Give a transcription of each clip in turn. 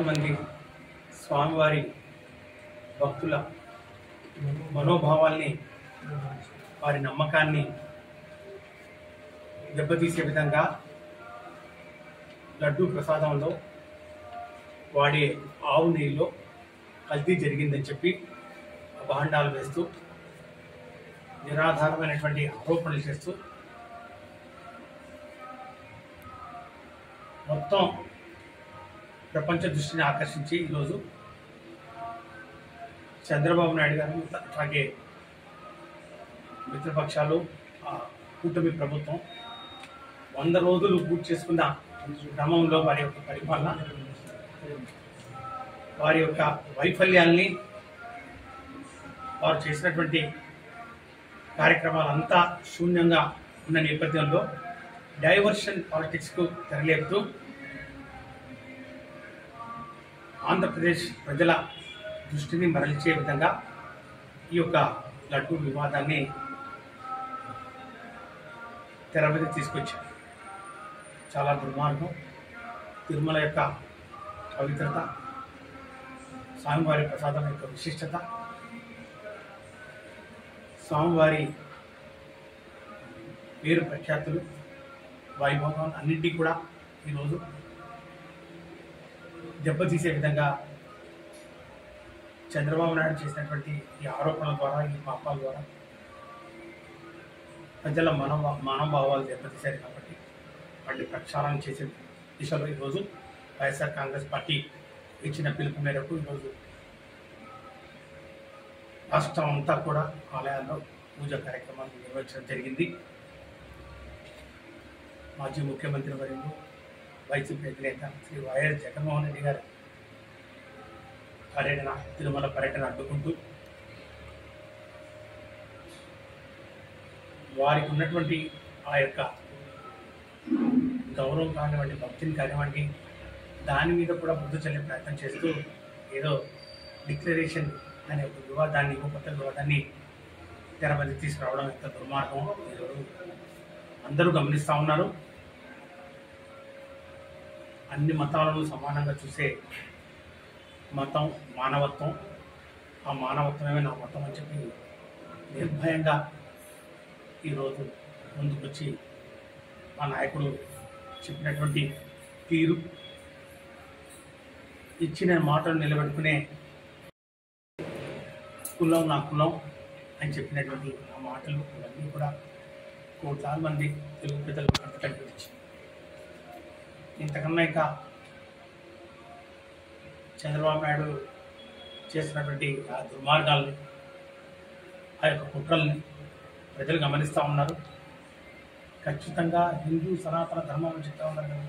మంది స్వామివారి భక్తుల మనోభావాల్ని, వారి నమ్మకాన్ని దెబ్బతీసే విధంగా లడ్డూ ప్రసాదంలో వాడే ఆవు నెయ్యిలో కల్తీ జరిగిందని చెప్పి అభాండాలు వేస్తూ నిరాధారమైనటువంటి ఆరోపణలు చేస్తూ మొత్తం ప్రపంచ దృష్టిని ఆకర్షించి ఈరోజు చంద్రబాబు నాయుడు గారు అలాగే మిత్రపక్షాలు కూటమి ప్రభుత్వం 100 రోజులు పూర్తి చేసుకున్న క్రమంలో వారి యొక్క పరిపాలన, వారి యొక్క వైఫల్యాల్ని, వారు చేసినటువంటి కార్యక్రమాలంతా శూన్యంగా ఉన్న నేపథ్యంలో డైవర్షన్ పాలిటిక్స్కు తెరలేపుతూ ఆంధ్రప్రదేశ్ ప్రజల దృష్టిని మరల్చే విధంగా ఈ యొక్క లడ్డూ వివాదాన్ని తెర మీద తీసుకొచ్చారు. చాలా దుర్మార్గం. తిరుమల యొక్క పవిత్రత, స్వామివారి ప్రసాదం యొక్క విశిష్టత, స్వామివారి పేరు ప్రఖ్యాతులు, వైభవం అన్నింటినీ కూడా ఈరోజు దెబ్బతీసే విధంగా చంద్రబాబు నాయుడు చేసినటువంటి ఈ ఆరోపణల ద్వారా, ఈ పాపాల ద్వారా ప్రజల మనోభావాలు దెబ్బతీశారు. కాబట్టి వాటి ప్రక్షాళన చేసే దిశలో ఈరోజు వైఎస్ఆర్ కాంగ్రెస్ పార్టీ ఇచ్చిన పిలుపు మేరకు ఈరోజు రాష్ట్రం అంతా కూడా ఆలయాల్లో పూజా కార్యక్రమాలు నిర్వహించడం జరిగింది. మాజీ ముఖ్యమంత్రి వర్యులు, వైసీపీ అధినేత శ్రీ వైఎస్ జగన్మోహన్ రెడ్డి గారు పర్యటన, తిరుమల పర్యటన అడ్డుకుంటూ వారికి ఉన్నటువంటి ఆ యొక్క గౌరవం కానివ్వండి, భక్తిని కానివ్వండి, దాని మీద కూడా బుద్ధి చెల్లే ప్రయత్నం చేస్తూ ఏదో డిక్లరేషన్ అనే ఒక వివాదాన్ని, కొత్త వివాదాన్ని తెర మీద తీసుకురావడం ఎంత దుర్మార్గం ఈరోజు అందరూ గమనిస్తూ ఉన్నారు. అన్ని మతాలను సమానంగా చూసే మతం మానవత్వం. ఆ మానవత్వమే నా మతం అని చెప్పి నిర్భయంగా ఈరోజు ముందుకొచ్చి మా నాయకుడు చెప్పినటువంటి తీరు, ఇచ్చిన మాటలు నిలబెట్టుకునే కులం నా కులం అని చెప్పినటువంటి ఆ మాటలు ఇవన్నీ కూడా కోట్లాది మంది తెలుగు ప్రజలు కనిపించింది. ఇంతకన్నా ఇంకా చంద్రబాబు నాయుడు చేసినటువంటి ఆ దుర్మార్గాల్ని, ఆ యొక్క కుట్రల్ని ప్రజలు గమనిస్తూ ఉన్నారు. ఖచ్చితంగా హిందూ సనాతన ధర్మం చెప్తా ఉన్నారు కదా,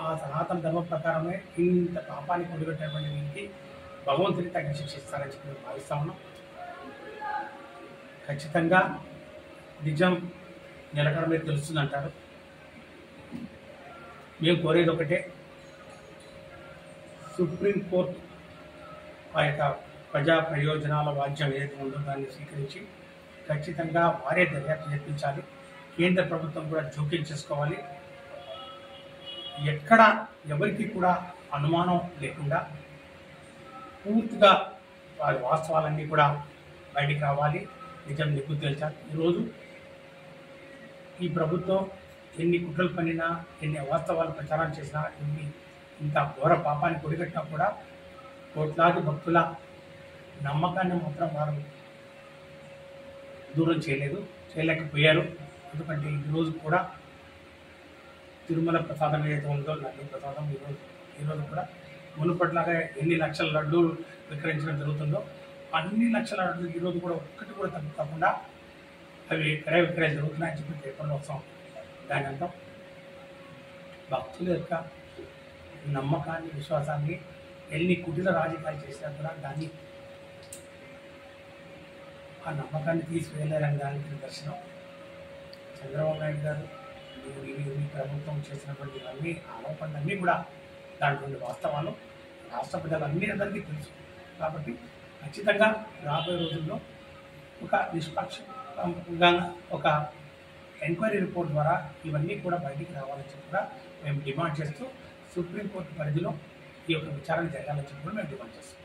ఆ సనాతన ధర్మం ప్రకారమే ఇంత పాపానికి ఒడిగట్టినటువంటి వీరికి భగవంతుని తగిన శిక్ష ఇస్తారని చెప్పి మేము భావిస్తూ ఉన్నాం. ఖచ్చితంగా నిజం నిలకడ మీద తెలుస్తుందంటారు. మేము కోరేది ఒకటే, సుప్రీంకోర్టు ఆ యొక్క ప్రజా ప్రయోజనాల వాద్యం ఏదైతే ఉందో దాన్ని స్వీకరించి ఖచ్చితంగా వారే దర్యాప్తు జరిపించాలి. కేంద్ర ప్రభుత్వం కూడా జోక్యం చేసుకోవాలి. ఎక్కడ ఎవరికి కూడా అనుమానం లేకుండా పూర్తిగా వారి వాస్తవాలన్నీ కూడా బయటికి రావాలి, నిజం నిగ్గు తేల్చాలి. ఈరోజు ఈ ప్రభుత్వం ఎన్ని కుట్రలు పనినా, ఎన్ని వాస్తవాలు ప్రచారం చేసినా, ఇంత ఘోర పాపానికి ఒడిగట్టినా కూడా కోట్లాది భక్తుల నమ్మకాన్ని మాత్రం వారు దూరం చేయలేకపోయారు. ఎందుకంటే ఈరోజు కూడా తిరుమల ప్రసాదం ఏదైతే ఉందో, లడ్డూ ప్రసాదం ఈరోజు కూడా మునుపట్లాగా ఎన్ని లక్షల లడ్డూలు విక్రయించడం జరుగుతుందో అన్ని లక్షల లడ్డూలు ఈరోజు కూడా ఒక్కటి కూడా తప్పకుండా అవి క్రయ విక్రయాలు జరుగుతున్నాయని చెప్పి పేపర్లో వస్తాం. దాని అంతా భక్తుల యొక్క నమ్మకాన్ని, విశ్వాసాన్ని ఎన్ని కుటిల రాజకీయాలు చేసినా కూడా దాన్ని, ఆ నమ్మకాన్ని తీసుకువెళ్ళారని దానికి నిదర్శనం చంద్రబాబు నాయుడు గారు. ఈ ప్రభుత్వం చేసినటువంటి అన్ని ఆరోపణలన్నీ కూడా దాంట్లో వాస్తవాలు రాష్ట్ర ప్రజలందరికీ తెలుసు. కాబట్టి ఖచ్చితంగా రాబోయే రోజుల్లో ఒక నిష్పక్షంగా ఒక ఎంక్వైరీ రిపోర్ట్ ద్వారా ఇవన్నీ కూడా బయటికి రావాలని చెప్పి కూడా మేము డిమాండ్ చేస్తూ సుప్రీంకోర్టు పరిధిలో ఈ యొక్క విచారణ జరగాలని చెప్పి కూడా మేము డిమాండ్ చేస్తాం.